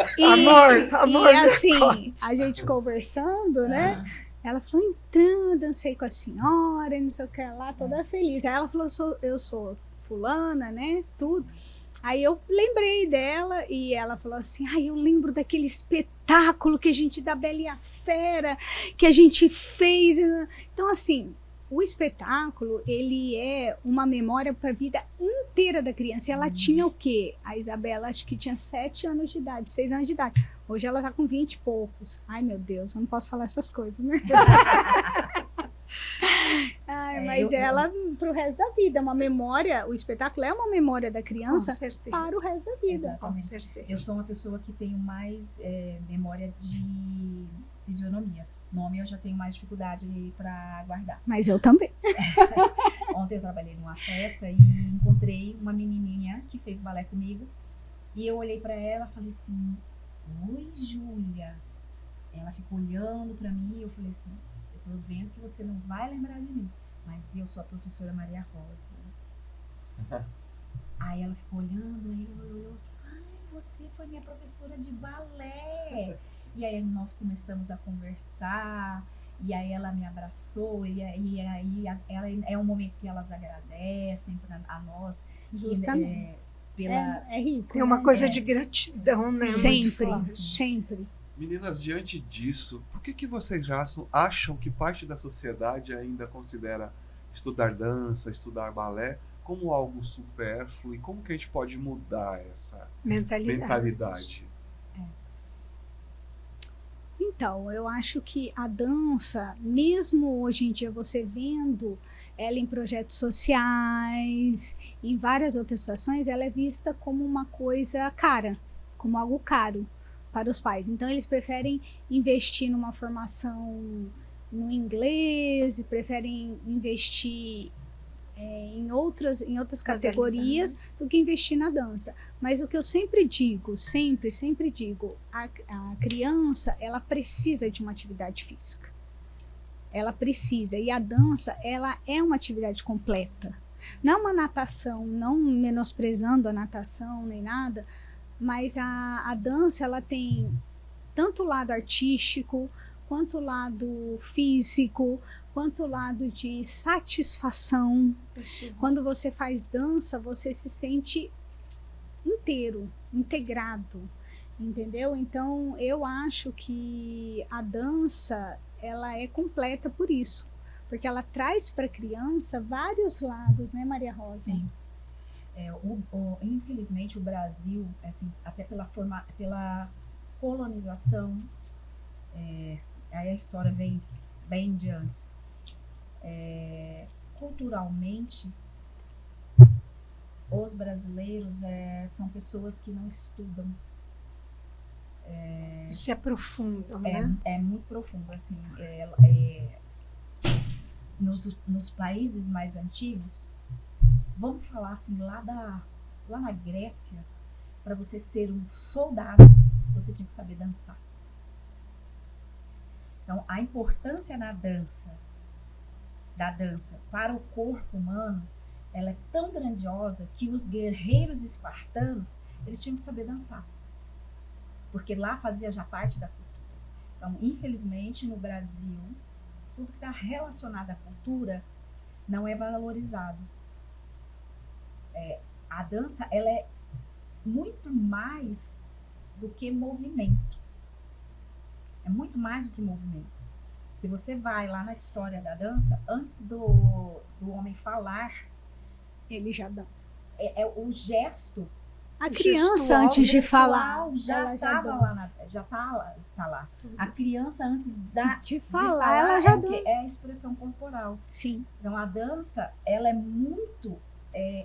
Amor. E assim, a gente conversando, né? Ela falou, então, eu dancei com a senhora, e não sei o que lá, toda feliz. Aí ela falou, eu sou fulana, né? Tudo. Aí eu lembrei dela e ela falou assim, eu lembro daquele espetáculo que a gente, da Bela e a Fera, que a gente fez. Então, assim, o espetáculo, ele é uma memória para a vida inteira da criança. E ela tinha o quê? A Isabela, acho que tinha 7 anos de idade, 6 anos de idade. Hoje ela tá com 20 e poucos. Ai, meu Deus, eu não posso falar essas coisas, né? Mas ela, pro resto da vida, uma memória, o espetáculo é uma memória da criança para o resto da vida. Exatamente. Com certeza. Eu sou uma pessoa que tenho mais memória de fisionomia. Nome eu já tenho mais dificuldade para guardar. Mas eu também. Ontem eu trabalhei numa festa e encontrei uma menininha que fez balé comigo. E eu olhei para ela e falei assim, oi, Júlia. Ela ficou olhando para mim e eu falei assim, eu tô vendo que você não vai lembrar de mim, mas eu sou a professora Maria Rosa. Aí ela ficou olhando, aí ela olhou e falou, você foi minha professora de balé. E aí nós começamos a conversar, e aí ela me abraçou, e aí ela, é um momento que elas agradecem a nós. Justamente. É rico. Tem uma coisa de gratidão, né? Sempre. Meninas, diante disso, por que vocês acham que parte da sociedade ainda considera estudar dança, estudar balé como algo supérfluo? E como que a gente pode mudar essa mentalidade? Então, eu acho que a dança, mesmo hoje em dia você vendo ela em projetos sociais, em várias outras situações, ela é vista como uma coisa cara, como algo caro para os pais. Então, eles preferem investir numa formação no inglês, preferem investir em outras categorias do que investir na dança. Mas o que eu sempre digo, sempre digo, a criança, ela precisa de uma atividade física. Ela precisa. E a dança, ela é uma atividade completa. Não uma natação, não menosprezando a natação nem nada, mas a dança, ela tem tanto o lado artístico, quanto o lado físico, quanto o lado de satisfação. Quando você faz dança, você se sente inteiro, integrado, entendeu? Então, eu acho que a dança, ela é completa por isso, porque ela traz para a criança vários lados, né, Maria Rosa? Sim. Infelizmente, o Brasil, assim, até pela colonização, aí a história vem bem de antes. Culturalmente, os brasileiros são pessoas que não estudam. Se aprofundam, né? É muito profundo, assim. Nos países mais antigos, vamos falar assim, lá na Grécia, para você ser um soldado, você tinha que saber dançar. Então, a importância da dança para o corpo humano, ela é tão grandiosa que os guerreiros espartanos, eles tinham que saber dançar. Porque lá fazia já parte da cultura. Então, infelizmente, no Brasil, tudo que está relacionado à cultura não é valorizado. A dança, ela é muito mais do que movimento. É muito mais do que movimento. Se você vai lá na história da dança, antes do homem falar, Ele já dança. é o gesto A criança, gestual, antes de gestual falar, já ela estava lá, dança. já tá lá. A criança, antes De de falar, ela já o quê? dança. É a expressão corporal. Sim. Então, a dança, ela é muito,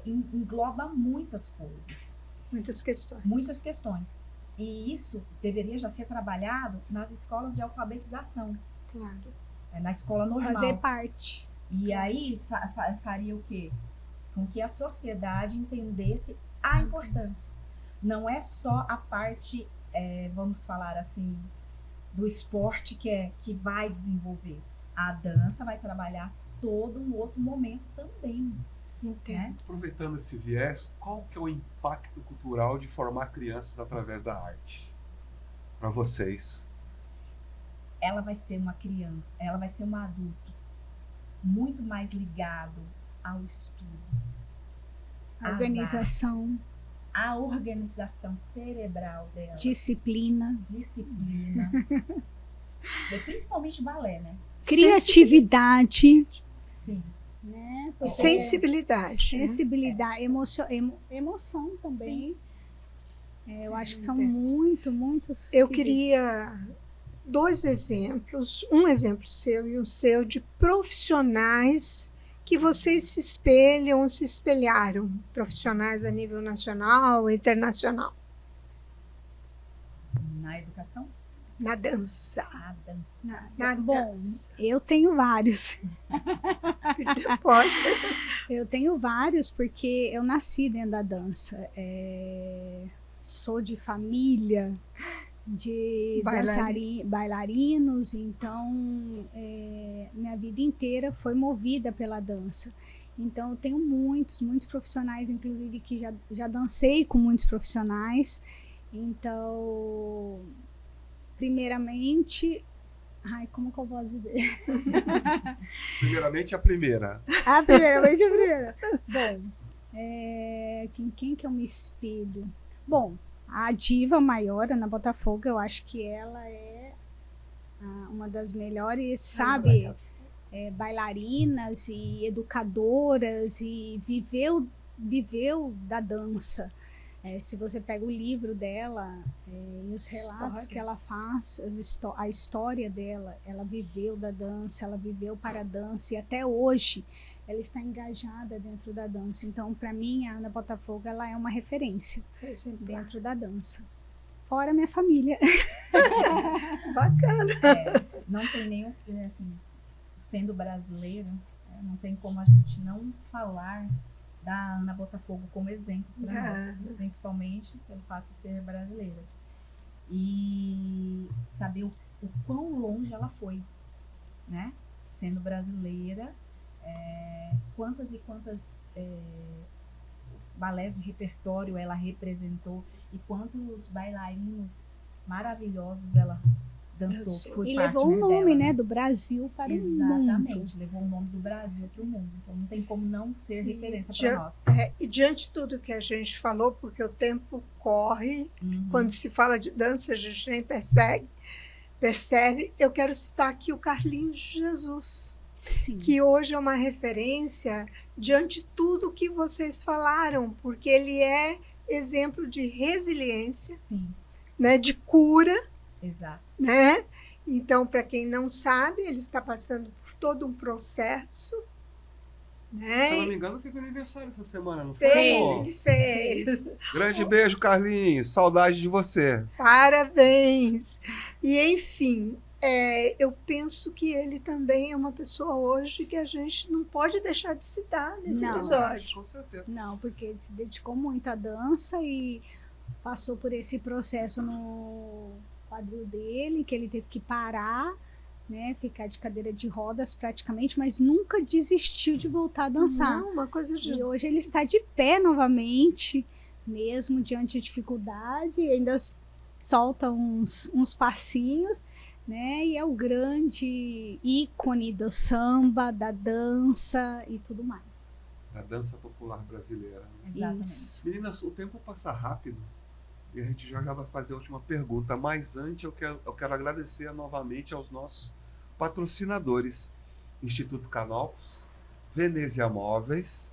engloba muitas coisas, Muitas questões. muitas questões. E isso deveria já ser trabalhado nas escolas de alfabetização, Claro. na escola normal. Fazer parte. E aí faria o quê? Com que a sociedade entendesse a importância. Não é só a parte, vamos falar assim, do esporte que vai desenvolver. A dança vai trabalhar todo um outro momento também. Entendo. Né? Aproveitando esse viés, qual que é o impacto cultural de formar crianças através da arte? Para vocês. Ela vai ser uma criança, ela vai ser um adulto muito mais ligado ao estudo, às Organização, artes, à organização cerebral dela, disciplina, disciplina, principalmente o balé, né? criatividade, Sim. né? E sensibilidade. né? Sensibilidade, emoção também. Eu acho que são Entendo. muitos. Eu quesitos. queria 2 exemplos, um exemplo seu e um seu, de profissionais que vocês se espelham ou se espelharam, profissionais a nível nacional, internacional, Na educação, na dança. na dança. Na Bom, dança. eu tenho vários. Pode. Eu tenho vários porque eu nasci dentro da dança. Sou de família de bailarinos, então minha vida inteira foi movida pela dança. Então eu tenho muitos profissionais, inclusive que já dancei com muitos profissionais. Então, primeiramente, como que eu posso dizer? Primeiramente, a primeira. Primeiramente a primeira. Bom, quem que eu me espelho? Bom, a diva maior, Ana Botafogo, eu acho que ela é uma das melhores, sabe, bailarinas e educadoras, e viveu da dança. Se você pega o livro dela e os relatos que ela faz, a história dela, ela viveu da dança, ela viveu para a dança, e até hoje ela está engajada dentro da dança. Então, para mim, a Ana Botafogo, ela é uma referência dentro da dança. Fora minha família. Bacana. Não tem nenhum, assim, sendo brasileiro, não tem como a gente não falar da Ana Botafogo como exemplo para nós, principalmente pelo fato de ser brasileira. E saber o quão longe ela foi, né? Sendo brasileira, quantas e quantas balés de repertório ela representou e quantos bailarinos maravilhosos ela dançou. E levou o nome, né, do Brasil para o mundo. Exatamente, levou o nome do Brasil para o mundo. Então não tem como não ser referência para nós. E diante de tudo que a gente falou, porque o tempo corre, quando se fala de dança a gente nem percebe, eu quero citar aqui o Carlinhos Jesus. Sim. Que hoje é uma referência diante de tudo que vocês falaram, porque ele é exemplo de resiliência, Sim. Né, de cura. Exato. Né? Então, para quem não sabe, ele está passando por todo um processo. Né? Se eu não me engano, fez aniversário essa semana, não foi? Fez. Grande beijo, Carlinhos. Saudade de você. Parabéns. E, enfim, eu penso que ele também é uma pessoa hoje que a gente não pode deixar de citar nesse episódio. Com certeza. Não, porque ele se dedicou muito à dança e passou por esse processo no quadril dele, que ele teve que parar, né, ficar de cadeira de rodas praticamente, mas nunca desistiu de voltar a dançar. Não, uma coisa de... E hoje ele está de pé novamente, mesmo diante de dificuldade, ainda solta uns passinhos, né? E é o grande ícone do samba, da dança e tudo mais. A dança popular brasileira, né? Exatamente. Isso. Meninas, o tempo passa rápido e a gente já vai fazer a última pergunta, mas antes eu quero agradecer novamente aos nossos patrocinadores: Instituto Canopus, Venezia Móveis,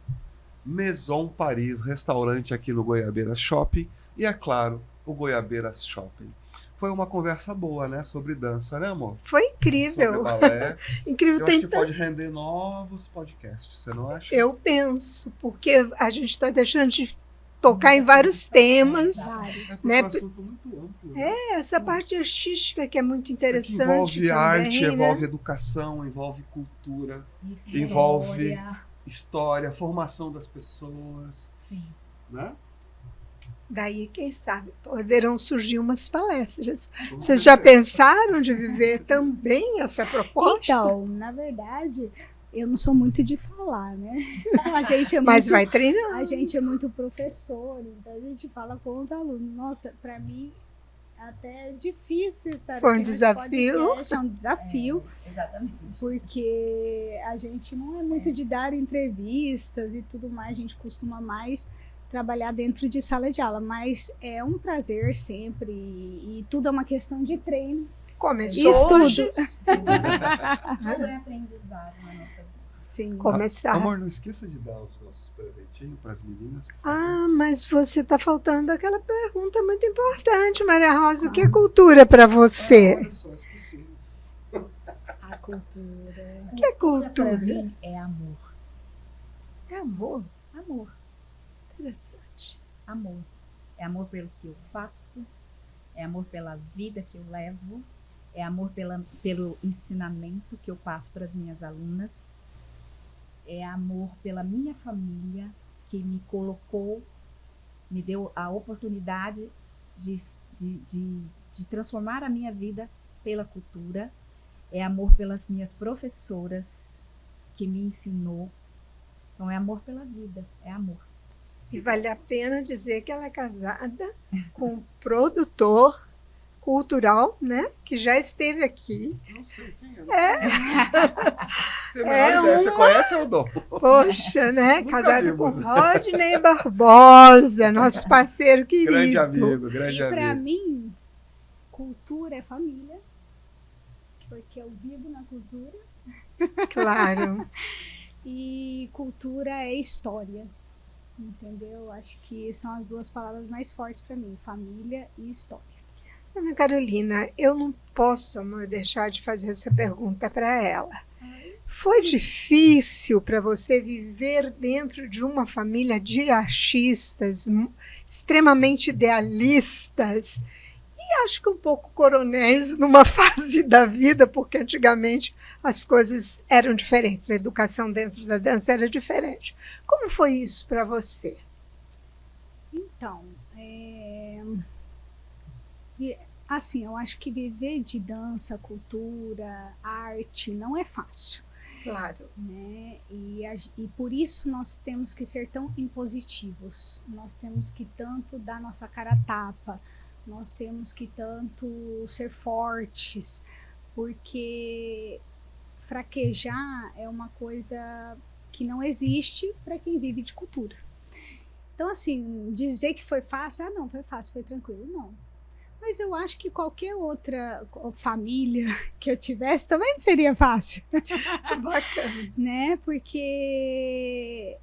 Maison Paris, restaurante aqui no Goiabeira Shopping e, é claro, o Goiabeiras Shopping. Foi uma conversa boa, né? Sobre dança, né, amor? Foi Sobre incrível. balé. Incrível. Eu acho que pode render novos podcasts, você não acha? Eu penso, porque a gente está deixando de tocar em vários temas. Vários. É porque né? é um assunto muito amplo. Né? Essa parte artística que é muito Que interessante. envolve também, arte, né? envolve educação, envolve cultura, História. envolve história, formação das pessoas, Sim. né? Daí, quem sabe, poderão surgir umas palestras. Com Vocês já certeza. pensaram de viver também essa proposta? Então, na verdade, eu não sou muito de falar, né? A gente é Mas muito, vai treinando. a gente é muito professor, então a gente fala com os alunos. Nossa, para mim até é difícil estar Foi um aqui nesse desafio. podcast, é um desafio, Exatamente. porque a gente não é muito de dar entrevistas e tudo mais, a gente costuma mais trabalhar dentro de sala de aula, mas é um prazer sempre e tudo é uma questão de treino. Começou Isso hoje. Tudo é aprendizado na nossa vida. Sim. Começar. Amor, não esqueça de dar os nossos presentinhos para as meninas. por favor. Ah, mas você está faltando aquela pergunta muito importante, Maria Rosa. O que é cultura para você? Olha só, esqueci. A cultura. O que é Para cultura? mim é amor. É amor. Amor. Interessante. Amor. É amor pelo que eu faço, é amor pela vida que eu levo, é amor pelo ensinamento que eu passo para as minhas alunas, é amor pela minha família que me colocou, me deu a oportunidade de transformar a minha vida pela cultura, é amor pelas minhas professoras que me ensinou. Então é amor pela vida, é amor. E vale a pena dizer que ela é casada com um produtor cultural, né? Que já esteve aqui. Não sei quem é. É Tem a menor ideia. Você conhece ou não? Poxa, né? Nunca Casado vimos. com Rodney Barbosa, nosso parceiro querido. Grande amigo, grande E para amigo. mim, cultura é família, porque eu vivo na cultura, Claro. e cultura é história, entendeu? Acho que são as duas palavras mais fortes para mim, família e história. Ana Carolina, eu não posso, amor, deixar de fazer essa pergunta para ela. Foi difícil para você viver dentro de uma família de artistas extremamente idealistas e acho que um pouco coronéis numa fase da vida, porque antigamente as coisas eram diferentes, a educação dentro da dança era diferente. Como foi isso para você? Então, assim, eu acho que viver de dança, cultura, arte não é fácil. Claro. Né? E por isso nós temos que ser tão impositivos, nós temos que tanto dar nossa cara a tapa, nós temos que tanto ser fortes, porque fraquejar é uma coisa que não existe para quem vive de cultura. Então, assim, dizer que foi fácil, não, foi fácil, foi tranquilo, não. Mas eu acho que qualquer outra família que eu tivesse também não seria fácil. Bacana. Né? Porque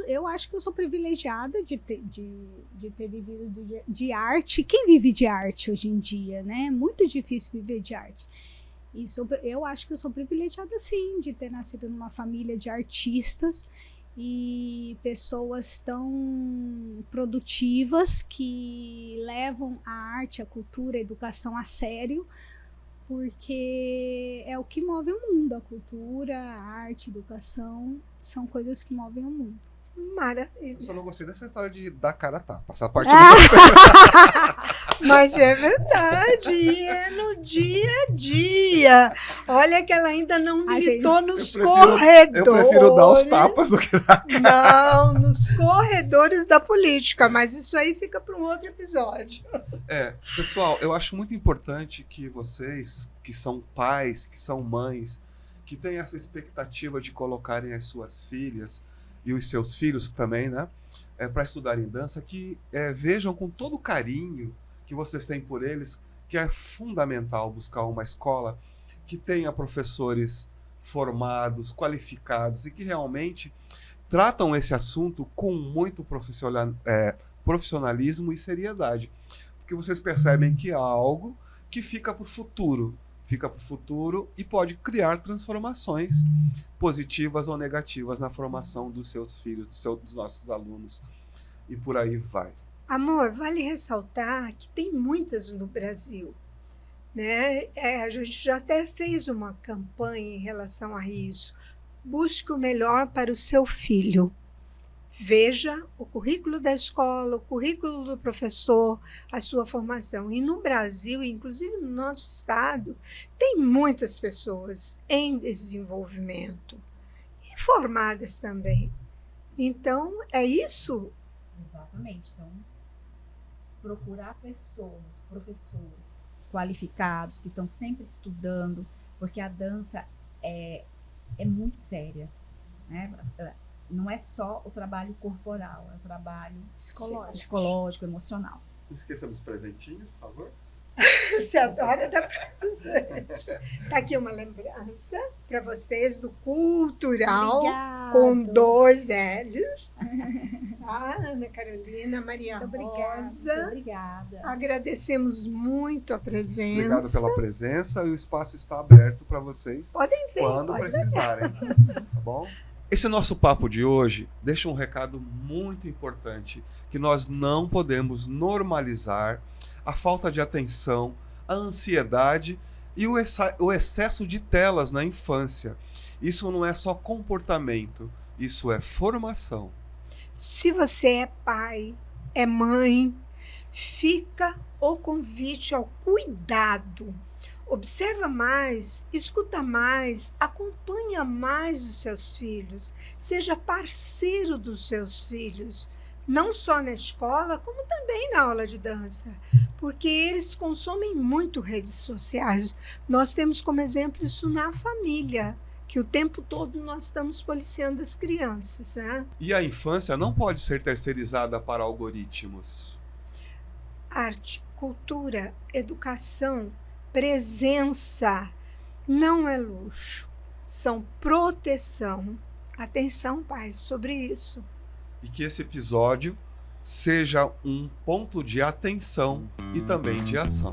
eu acho que eu sou privilegiada de ter vivido de arte. Quem vive de arte hoje em dia, né? É muito difícil viver de arte. E eu acho que eu sou privilegiada, sim, de ter nascido numa família de artistas e pessoas tão produtivas que levam a arte, a cultura, a educação a sério, porque é o que move o mundo. A cultura, a arte, a educação são coisas que movem o mundo. Maravilha. Eu só não gostei dessa história de dar cara a tapa. Essa parte Mas é verdade, e é no dia a dia. Olha que ela ainda não militou nos corredores. Eu prefiro dar os tapas do que dar. Não, nos corredores da política, mas isso aí fica para um outro episódio. Pessoal, eu acho muito importante que vocês, que são pais, que são mães, que têm essa expectativa de colocarem as suas filhas e os seus filhos também, né, para estudarem dança, que vejam com todo o carinho que vocês têm por eles, que é fundamental buscar uma escola que tenha professores formados, qualificados e que realmente tratam esse assunto com muito profissionalismo e seriedade. Porque vocês percebem que é algo que fica para o futuro. Fica para o futuro e pode criar transformações positivas ou negativas na formação dos seus filhos, dos nossos alunos. E por aí vai. Amor, vale ressaltar que tem muitas no Brasil, né? A gente já até fez uma campanha em relação a isso. Busque o melhor para o seu filho. Veja o currículo da escola, o currículo do professor, a sua formação. E no Brasil, inclusive no nosso estado, tem muitas pessoas em desenvolvimento e formadas também. Então, é isso? Exatamente. Então, procurar pessoas, professores qualificados, que estão sempre estudando, porque a dança é muito séria, né? Não é só o trabalho corporal, é o trabalho psicológico, emocional. Não esqueça dos presentinhos, por favor. Você adora dar presente. Está aqui uma lembrança para vocês do Cultural. Obrigado. Com 2 L's. Tá, Ana Carolina, Maria Rosa. Muito obrigada. Agradecemos muito a presença. Obrigado pela presença e o espaço está aberto para vocês. Podem vir. Quando precisarem. Tá bom? Esse nosso papo de hoje deixa um recado muito importante, que nós não podemos normalizar a falta de atenção, a ansiedade e o excesso de telas na infância. Isso não é só comportamento, isso é formação. Se você é pai, é mãe, fica o convite ao cuidado. Observa mais, escuta mais, acompanha mais os seus filhos, seja parceiro dos seus filhos, não só na escola, como também na aula de dança, porque eles consomem muito redes sociais. Nós temos como exemplo isso na família, que o tempo todo nós estamos policiando as crianças, né? E a infância não pode ser terceirizada para algoritmos. Arte, cultura, educação, presença não é luxo, são proteção. Atenção, pais, sobre isso. E que esse episódio seja um ponto de atenção e também de ação.